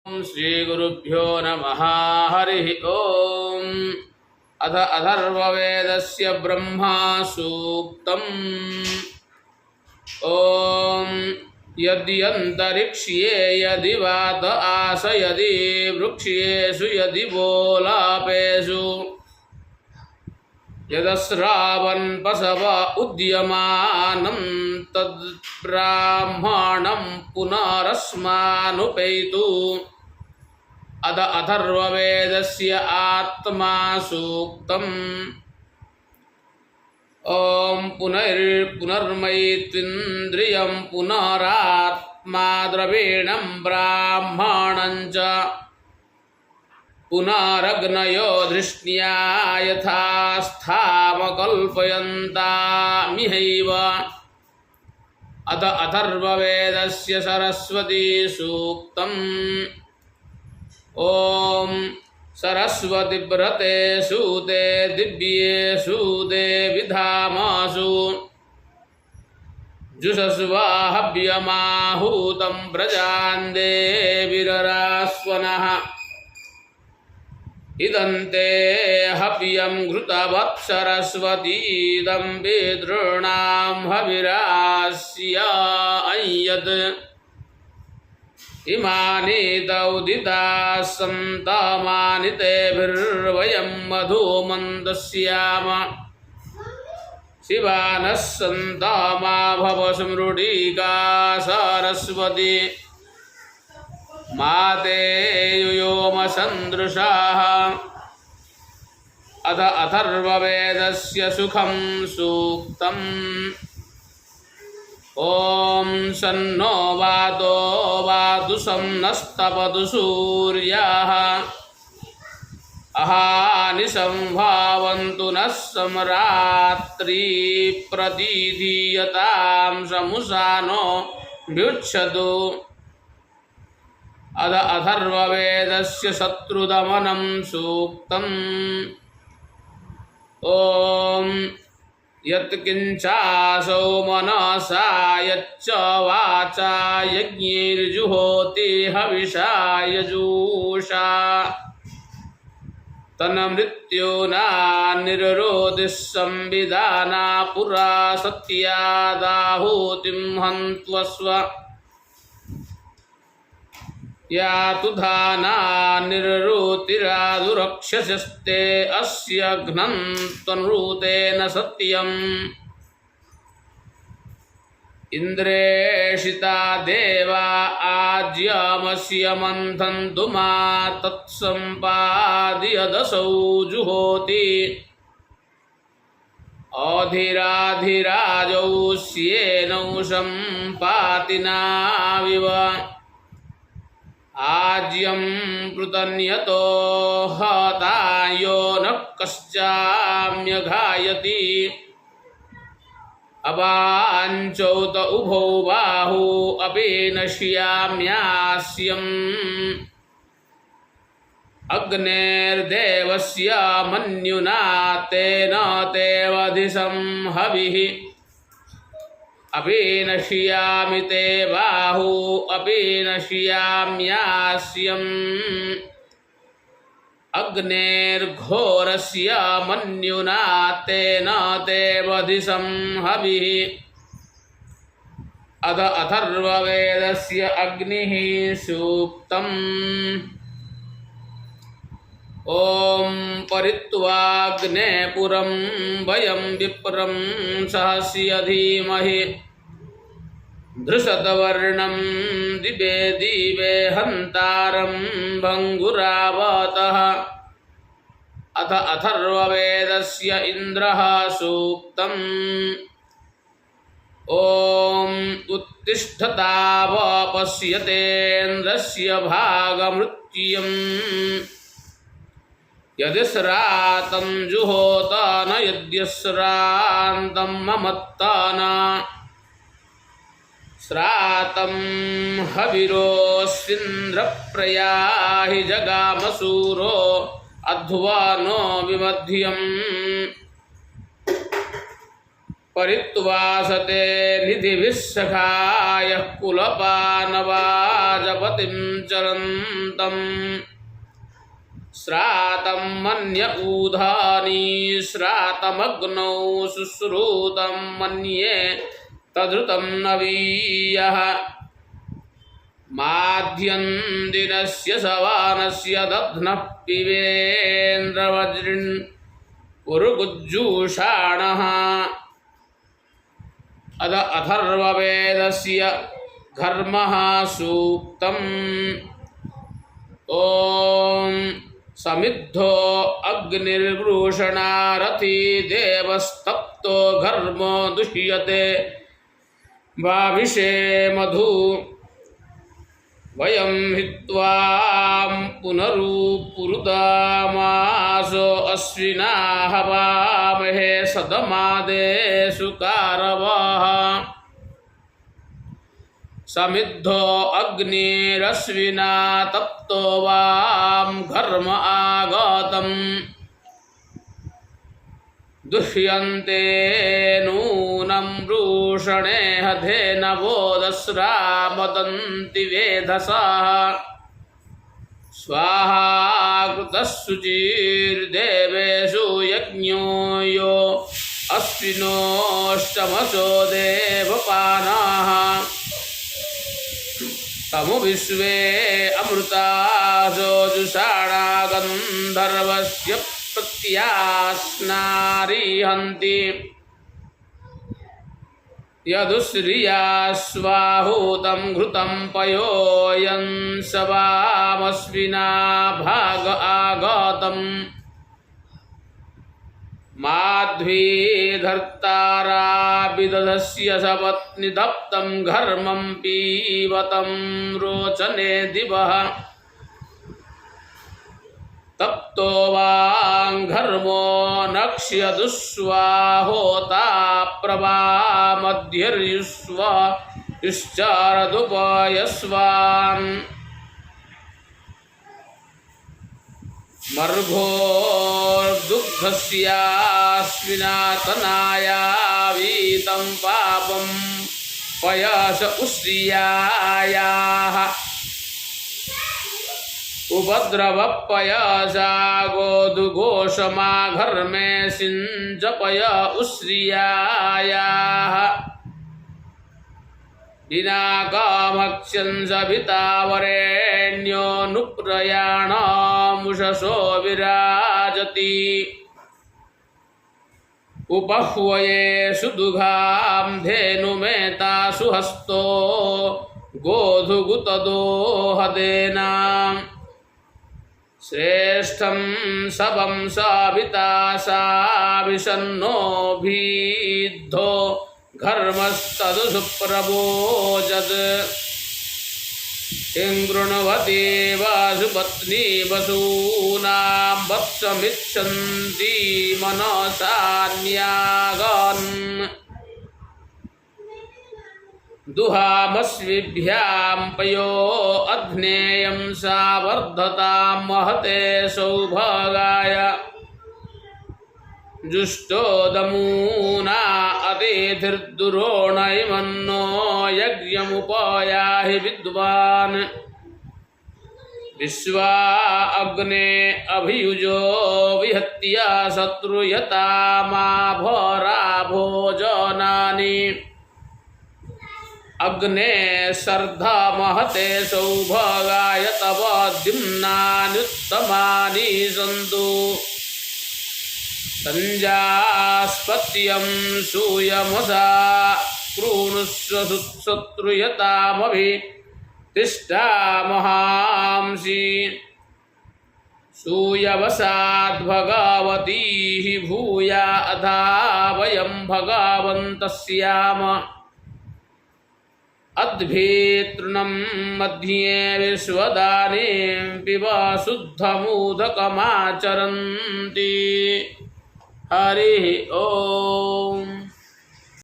श्रीगुरुभ्यो नमः। हरिः ओम्। अथ अथर्ववेदस्य ब्रह्मा सूक्तम्। ॐ यद्यन्तरिक्ष्ये यदि वात आस यदि वृक्ष्येषु यदि बोलापेषु यदस्रावन् पशव उद्यमानं तद्ब्राह्मणं पुनरस्मानुपैतु। अथ अथर्ववेदस्य आत्मा सूक्तम्। ॐ पुनर्मैत्विन्द्रियं पुनरात्मा द्रवीणं ब्राह्मणं च पुनरग्नयो धृष्ण्या यथा स्थावकल्पयन्तामिहैव। अथ अथर्ववेदस्य सरस्वती सूक्तम्। ॐ सरस्वतीव्रते सूते दिव्येषु देविधामासु जुषस्वाहव्यमाहूतं प्रजान् देवीररास्वनः। इदन्ते हव्यं घृतवत्सरस्वतीदं पितॄणां हविरास्य अय्यत्। इमानि तौदिताः सन्तमानि तेभिर्वयं मधुमन्दस्याम। शिवानः सन्तमा भव स्मृडिका सरस्वती। माते युयोमसन्दृशाः। अथ अथर्ववेदस्य सुखं सूक्तम्। ॐ सन्नो वातो वातुसं नस्तपतु सूर्याः। अहानि संभावन्तु नः समरात्रि प्रतीधीयतां समुसानो व्युच्छतु। अथ अथर्ववेदस्य शत्रुदमनं सूक्तम्। ॐ यत्किञ्चासौ मनसा यच्च वाचा यज्ञैर्जुहोति हविषा यजूषा तन्मृत्युना निर्रोधिः संविदाना पुरा सत्यादाहूतिं हन्त्वस्व। यातु धाना निर्रुतिरादुरक्षसस्ते अस्य घ्नं त्वनृतेन सत्यम्। इन्द्रेषिता देवा आज्यमस्य मन्थन्तु मा तत्सम्पादयदसौ जुहोति। अधीराधिराजौ स्येनौ सम्पातिनाविव। आज्यं पृतन्यतो हतायो न कश्चाम्यघायति। अवाञ्चौत उभौ बाहू अपि नश्याम्यास्यम्। अग्नेर्देवस्य मन्युना तेन तेवधिसं हविः। अपि नश्यामि ते बाहू अपि नश्याम्यास्यम्। अग्नेर्घोरस्य मन्युना तेन तेवधिसं हविः। अथ अथर्ववेदस्य अग्निः सूक्तम्। ॐ परित्वाग्ने पुरं वयं विप्रं सहस्य धीमहि। धृषतवर्णं दिवे दिवे हन्तारं भङ्गुरावतः। अथ अथर्ववेदस्य इन्द्रः सूक्तम्। ॐ उत्तिष्ठतावपश्यतेन्द्रस्य भागमृत्युम्। यदिस्रातं जुहोत न यद्यस्रान्तं ममत्त न। श्रातं हविरोऽस्विन्द्रप्रयाहि जगामसूरो अध्वानो विमध्यम्। परित्वासते निधिभिः सखायः कुलपानवाजपतिं चरन्तम् श्रातं मन्य ऊधानी श्रातमग्नौ शुश्रूतं मन्ये तदृतं नवीयः माध्यन्दिनस्य सवानस्य दध्नः पिबेन्द्रवज्रिन् उरुगुज्जूषाणः अद अथर्ववेदस्य घर्मः सूक्तम् ॐ समिद्धो अग्निर्वृषणारथी देवस्तप्तो घर्मो दुह्यते वाविषे मधु वयं हित्वां पुनरुपुरुदामासो अश्विना हवामहे सदमादेषु कारवाः समिद्धो अग्निरश्विना तप्तो वां घर्म आगतम् दुह्यन्ते नूनं वृषणे हधेनवो दस्रा मदन्ति वेधसः स्वाहा कृतः शुचिर्देवेषु यज्ञो यो अश्विनोश्चमसो देवपानाः तमु विश्वे अमृतासो जुषाणा गन्धर्वस्य प्रत्यास्नारिहन्ति यदुश्रिया स्वाहूतं घृतं पयोऽयं सवामश्विना भाग आगतम् माध्वी धर्तारा विदधस्य सपत्निदप्तं घर्मं पीबतं रोचने दिवः तप्तो वाङ्घर्मो नक्ष्यदुस्वाहोता प्रभामध्यर्युष्व युश्चारदुपयस्वान् मर्घोर्दुग्धस्याश्विना तनाया वीतं पापं पयस उश्रियायाः उपद्रवपयसा गोधुघोषमा घर्मे सिञ्चपय उश्रियायाः दिनाकामक्षंसभितावरेण्यो नुप्रयाणामुषसो विराजति उपह्वये सुदुघां धेनुमेता सुहस्तो गोधुगुतदोहदेनाम् श्रेष्ठं सबं साविता साविषन्नोभिद्धो घर्मस्तदु सुप्रभोजत् इङ्गृण्वती वासुपत्नी वसूनां वत्समिच्छन्ति मनसान्यागन् दुहामस्विभ्यां पयो अध्नेयं सा वर्धतां महते सौभागाय जुष्टोदमूना अतिथिर्दुरोणैमन्नो यज्ञमुपयाहि विद्वान् विश्वा अग्ने अभियुजो विहत्या शत्रुयतामाभरा भोजनानि अग्ने सर्धा महते सौभागाय तव द्युम्नान्युत्तमानि सन्तु संजास्पत्यं सूयमसा कृणुष्व शत्रुयतामभि तिष्ठामहांसि सूयवसाद्भगवतीः भूया अधा वयं भगवन्तस्याम अद्भेतृणं मध्ये विश्वदानीं पिब शुद्धमूदकमाचरन्ति हरिः ओम्।